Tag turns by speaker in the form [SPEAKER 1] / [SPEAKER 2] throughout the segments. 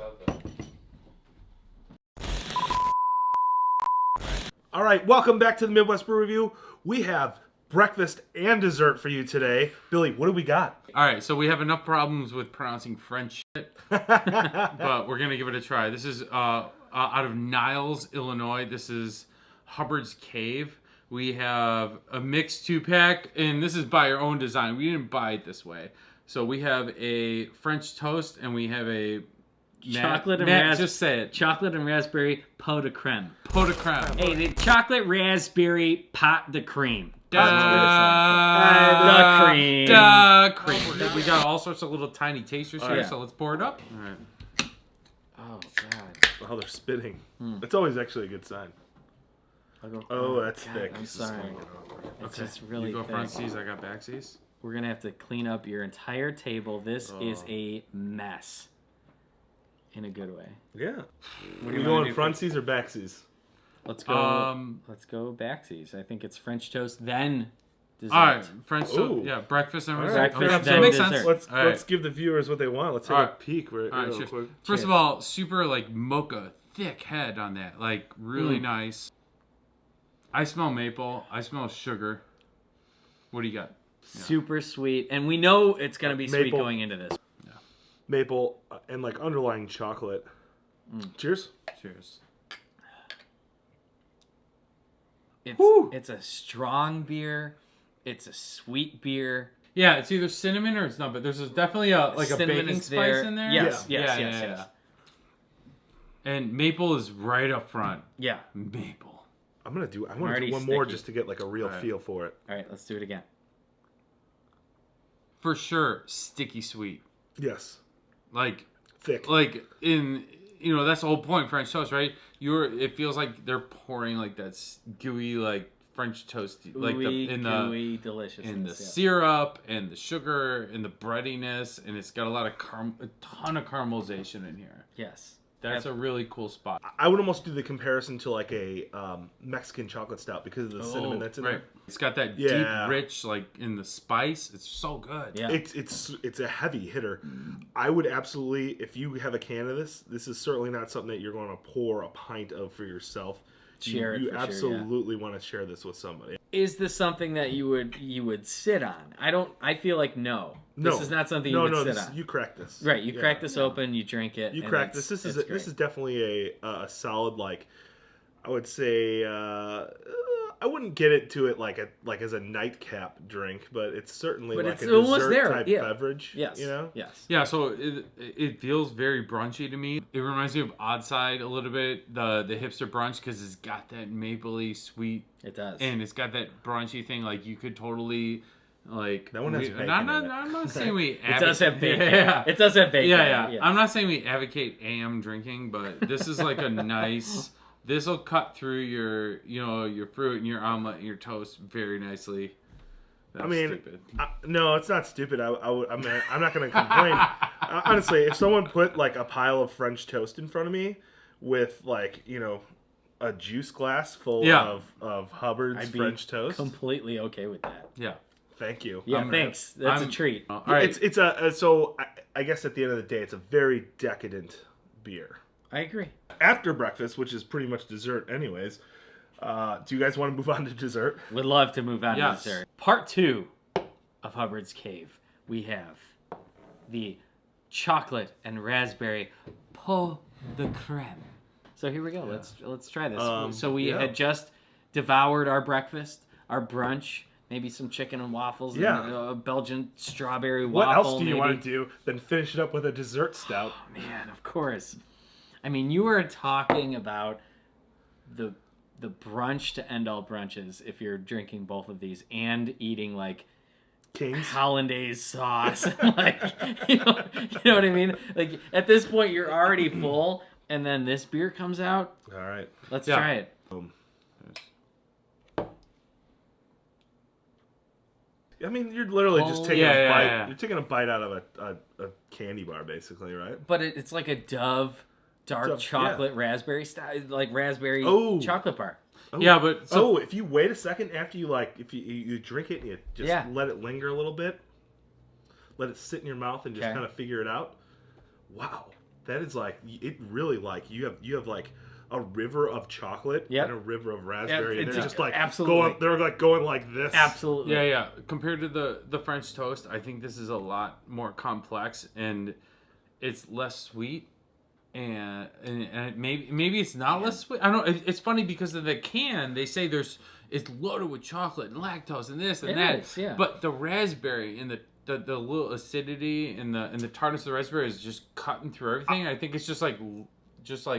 [SPEAKER 1] out though.
[SPEAKER 2] All right, welcome back to the Midwest Brew Review. We have breakfast and dessert for you today. Billy, what do we got?
[SPEAKER 1] All right, so we have enough problems with pronouncing French shit, but we're gonna give it a try. This is out of Niles, Illinois. This is Hubbard's Cave. We have a mixed 2-pack, and this is by our own design. We didn't buy it this way. So we have a French toast, and we have a
[SPEAKER 3] Chocolate and
[SPEAKER 1] just say it.
[SPEAKER 3] Chocolate and raspberry pot de creme.
[SPEAKER 1] Pot de creme.
[SPEAKER 3] Hey, the chocolate raspberry pot de creme.
[SPEAKER 1] The
[SPEAKER 3] cream.
[SPEAKER 1] We got all sorts of little tiny tasters here,
[SPEAKER 3] yeah.
[SPEAKER 1] so let's pour it up. All right.
[SPEAKER 3] Oh God.
[SPEAKER 2] Oh, they're spitting. It's always actually a good sign. Oh, that's
[SPEAKER 3] God,
[SPEAKER 2] thick.
[SPEAKER 3] I'm sorry. It's just really
[SPEAKER 1] You go
[SPEAKER 3] thick.
[SPEAKER 1] front seas, I got back seas.
[SPEAKER 3] We're gonna have to clean up your entire table. This is a mess. In a good way.
[SPEAKER 2] Yeah.
[SPEAKER 3] What
[SPEAKER 2] Are you going frontsies or backsies?
[SPEAKER 3] Let's go. Let's go backsies. I think it's French toast, then dessert.
[SPEAKER 1] All right, French toast.
[SPEAKER 2] Ooh.
[SPEAKER 1] Yeah, breakfast and
[SPEAKER 2] All
[SPEAKER 1] dessert.
[SPEAKER 2] right.
[SPEAKER 3] Breakfast,
[SPEAKER 1] Okay,
[SPEAKER 3] then
[SPEAKER 1] makes
[SPEAKER 3] dessert.
[SPEAKER 1] sense.
[SPEAKER 2] Let's
[SPEAKER 1] All right.
[SPEAKER 2] give the viewers what they want. Let's take
[SPEAKER 1] All
[SPEAKER 2] a
[SPEAKER 1] right.
[SPEAKER 2] peek real
[SPEAKER 1] All right,
[SPEAKER 2] real
[SPEAKER 1] cheers.
[SPEAKER 2] quick.
[SPEAKER 1] First
[SPEAKER 3] Cheers.
[SPEAKER 1] of all, super like mocha, thick head on that. Like really nice. I smell maple. I smell sugar. What do you got?
[SPEAKER 3] Super sweet, and we know it's gonna be sweet
[SPEAKER 2] Maple.
[SPEAKER 3] going into this.
[SPEAKER 2] Maple and like underlying chocolate. Cheers.
[SPEAKER 1] Cheers.
[SPEAKER 3] It's a strong beer. It's a sweet beer.
[SPEAKER 1] Yeah, it's either cinnamon or it's not, but there's definitely a
[SPEAKER 3] Cinnamon
[SPEAKER 1] baking
[SPEAKER 3] is
[SPEAKER 1] spice in there.
[SPEAKER 3] Yes,
[SPEAKER 2] Yeah.
[SPEAKER 3] yes.
[SPEAKER 1] And maple is right up front.
[SPEAKER 3] Yeah.
[SPEAKER 1] Maple.
[SPEAKER 2] I want to
[SPEAKER 3] already
[SPEAKER 2] do one more
[SPEAKER 3] sticky.
[SPEAKER 2] just to get like a real feel for it.
[SPEAKER 3] All right, let's do it again.
[SPEAKER 1] For sure, sticky sweet.
[SPEAKER 2] Yes.
[SPEAKER 1] Like
[SPEAKER 2] Thick.
[SPEAKER 1] in that's the whole point French toast, right? It feels like they're pouring like that gooey like French toast, like
[SPEAKER 3] Gooey,
[SPEAKER 1] in
[SPEAKER 3] gooey deliciousness.
[SPEAKER 1] the
[SPEAKER 3] yeah.
[SPEAKER 1] syrup and the sugar and the breadiness, and it's got a lot of a ton of caramelization in here.
[SPEAKER 3] Yes.
[SPEAKER 1] That's a really cool spot.
[SPEAKER 2] I would almost do the comparison to like a Mexican chocolate stout because of the cinnamon that's in
[SPEAKER 1] right.
[SPEAKER 2] there.
[SPEAKER 1] It's got that
[SPEAKER 2] Yeah.
[SPEAKER 1] deep, rich, like in the spice. It's so good.
[SPEAKER 3] Yeah.
[SPEAKER 2] It's a heavy hitter. I would absolutely, if you have a can of this is certainly not something that you're going to pour a pint of for yourself.
[SPEAKER 3] Share it
[SPEAKER 2] You
[SPEAKER 3] for sure, yeah.
[SPEAKER 2] absolutely want to share this with somebody.
[SPEAKER 3] Is this something that you would sit on? I feel like no. This is not something you would sit on.
[SPEAKER 2] You crack this.
[SPEAKER 3] Right, you crack this open, you drink it.
[SPEAKER 2] You
[SPEAKER 3] and
[SPEAKER 2] crack this. This is definitely a solid, like, I would say I wouldn't get it to it like as a nightcap drink, but it's certainly
[SPEAKER 3] But
[SPEAKER 2] like
[SPEAKER 3] it's
[SPEAKER 2] a
[SPEAKER 3] almost
[SPEAKER 2] dessert
[SPEAKER 3] there,
[SPEAKER 2] type
[SPEAKER 3] yeah.
[SPEAKER 2] beverage.
[SPEAKER 3] Yes.
[SPEAKER 2] You know?
[SPEAKER 3] Yes.
[SPEAKER 1] Yeah, so it feels very brunchy to me. It reminds me of Odd Side a little bit, the hipster brunch, because it's got that mapley sweet,
[SPEAKER 3] It does.
[SPEAKER 1] and it's got that brunchy thing. Like you could totally like.
[SPEAKER 2] That one has bacon in it.
[SPEAKER 1] I'm not saying we.
[SPEAKER 3] It does have bacon.
[SPEAKER 1] Yeah.
[SPEAKER 3] It does have bacon.
[SPEAKER 1] Yeah. I'm not saying we advocate AM drinking, but this is like a nice. This will cut through your fruit and your omelet and your toast very nicely. That's stupid.
[SPEAKER 2] No, it's not stupid. I'm not going to complain. Honestly, if someone put like a pile of French toast in front of me with like a juice glass full of Hubbard's
[SPEAKER 3] I'd be
[SPEAKER 2] French toast,
[SPEAKER 3] completely okay with that.
[SPEAKER 1] Yeah.
[SPEAKER 2] thank you.
[SPEAKER 3] Yeah, thanks. That's a treat.
[SPEAKER 1] All right.
[SPEAKER 2] It's I guess at the end of the day, it's a very decadent beer.
[SPEAKER 3] I agree.
[SPEAKER 2] After breakfast, which is pretty much dessert anyways, do you guys want to move on to dessert?
[SPEAKER 3] Would love to move on
[SPEAKER 1] Yes.
[SPEAKER 3] to dessert. Part 2 of Hubbard's Cave. We have the chocolate and raspberry pot de creme. So here we go. Let's try this. So we had just devoured our breakfast, our brunch, maybe some chicken and waffles, and a Belgian strawberry
[SPEAKER 2] What
[SPEAKER 3] waffle.
[SPEAKER 2] else do you
[SPEAKER 3] maybe.
[SPEAKER 2] want to do than finish it up with a dessert stout?
[SPEAKER 3] Man, of course. I mean, you were talking about the brunch to end all brunches if you're drinking both of these and eating like
[SPEAKER 2] Kings?
[SPEAKER 3] hollandaise sauce. Like, you know what I mean? Like at this point you're already full and then this beer comes out.
[SPEAKER 2] All right.
[SPEAKER 3] Let's try it.
[SPEAKER 2] I mean, you're literally just taking
[SPEAKER 1] yeah,
[SPEAKER 2] a bite.
[SPEAKER 1] yeah.
[SPEAKER 2] You're taking a bite out of a candy bar, basically, right?
[SPEAKER 3] But it's like a Dove dark
[SPEAKER 2] Dove,
[SPEAKER 3] chocolate raspberry style, like raspberry chocolate bar.
[SPEAKER 2] Oh,
[SPEAKER 1] Yeah, but
[SPEAKER 2] if you wait a second after you if you drink it and you just let it linger a little bit, let it sit in your mouth and just kind of figure it out. Wow. that is like it really like you have like a river of chocolate and a river of raspberry. And they're just like
[SPEAKER 3] absolutely
[SPEAKER 2] going like this.
[SPEAKER 3] Absolutely.
[SPEAKER 1] Yeah. Compared to the French toast, I think this is a lot more complex and it's less sweet. And maybe it's not less sweet. I don't know. It's funny because of the can. They say it's loaded with chocolate and lactose and this and that.
[SPEAKER 3] Is, yeah.
[SPEAKER 1] But the raspberry and the little acidity and the tartness of the raspberry is just cutting through everything. I think it's just like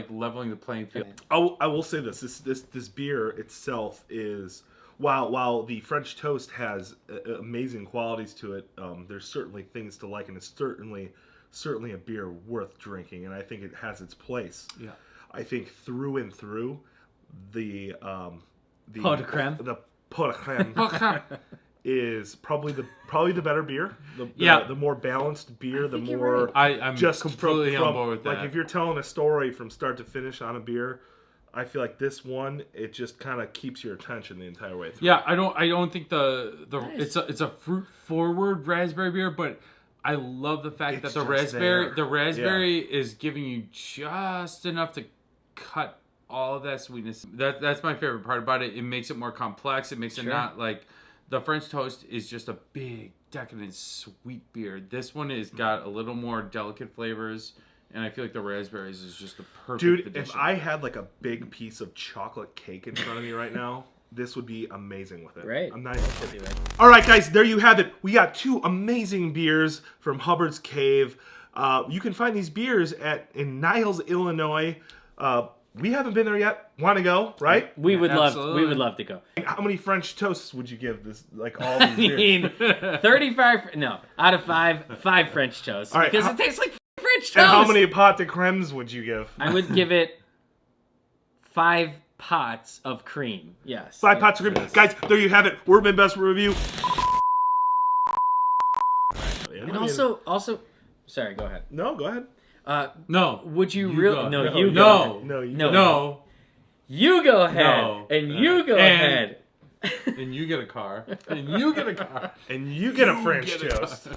[SPEAKER 1] leveling the playing field.
[SPEAKER 2] I will say this beer itself is while the French toast has amazing qualities to it. There's certainly things to like, and it's certainly a beer worth drinking, and I think it has its place.
[SPEAKER 1] Yeah.
[SPEAKER 2] I think through and through the
[SPEAKER 3] Pot de creme.
[SPEAKER 2] The pot de creme is probably the better beer. The more balanced beer, the more
[SPEAKER 1] right. I'm
[SPEAKER 2] just
[SPEAKER 1] completely on board with that.
[SPEAKER 2] Like if you're telling a story from start to finish on a beer, I feel like this one it just kind of keeps your attention the entire way through.
[SPEAKER 1] Yeah, I don't think nice. it's a fruit forward raspberry beer, but I love the fact that the raspberry is giving you just enough to cut all of that sweetness. That's my favorite part about it. It makes it more complex. It makes it not like the French toast is just a big decadent sweet beer. This one has got a little more delicate flavors, and I feel like the raspberries is just the perfect addition.
[SPEAKER 2] If I had like a big piece of chocolate cake in front of me right now, this would be amazing with it.
[SPEAKER 3] Right.
[SPEAKER 2] I'm not even kidding. All right, guys, there you have it. We got 2 amazing beers from Hubbard's Cave. You can find these beers in Niles, Illinois. We haven't been there yet. Want to go? Right?
[SPEAKER 3] We would love to go.
[SPEAKER 2] How many French toasts would you give this? Like all these beers?
[SPEAKER 3] 35. No, out of 5 French toasts.
[SPEAKER 2] All right,
[SPEAKER 3] because it tastes like French toast.
[SPEAKER 2] And how many pot de cremes would you give?
[SPEAKER 3] I would give it 5 pots of cream. Yes.
[SPEAKER 2] 5 pots of cream. Guys, there you have it. Workman Best Review.
[SPEAKER 3] And also, sorry, go ahead.
[SPEAKER 2] No, go ahead.
[SPEAKER 1] No.
[SPEAKER 3] Would you really?
[SPEAKER 1] Go.
[SPEAKER 3] No,
[SPEAKER 1] No.
[SPEAKER 3] you
[SPEAKER 1] No.
[SPEAKER 3] go.
[SPEAKER 2] No, you
[SPEAKER 3] No.
[SPEAKER 2] go.
[SPEAKER 1] No.
[SPEAKER 3] You go ahead.
[SPEAKER 1] No.
[SPEAKER 3] And you go ahead.
[SPEAKER 1] And you get a car. And you get a car.
[SPEAKER 2] And you get a French toast.